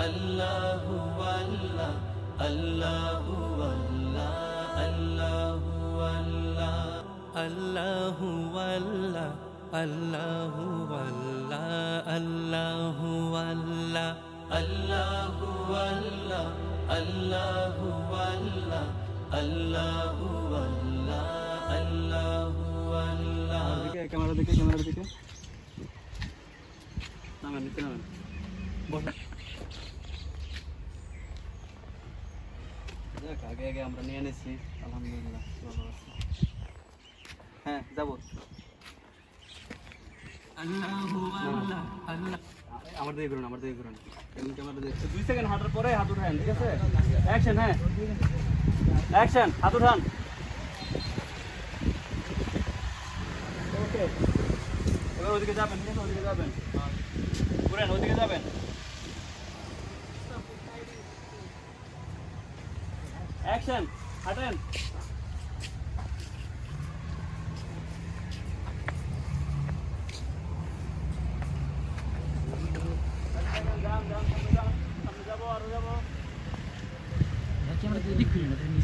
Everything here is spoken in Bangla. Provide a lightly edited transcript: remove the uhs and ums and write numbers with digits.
Allahu Allah, Allahu Allah, Allahu Allah, Allahu Allah, Allahu Allah, Allahu Allah, Allahu Allah, Allahu Allah, Allahu Allah, Allahu Allah. Camera দিকে নামেন নিচে নামেন বসেন। দেখ আগে আমরা নিয়ে এনেছি আলহামদুলিল্লাহ ভালো আছে। হ্যাঁ যাবো Allahu Allah, Allah. আমার দিকে ঘুরুন এমন ক্যামেরা দেখছে 2 সেকেন্ড হাঁটার পরে হাত উঠান, ঠিক আছে? অ্যাকশন, হ্যাঁ অ্যাকশন, হাত উঠান। ওকে এবার ওদিকে যাবেন, ঠিক আছে? ওদিকে যাবেন, ঘুরেন, ওদিকে যাবেন। অ্যাকশন, হাঁটেন। যাবো আরো যাবো। Kita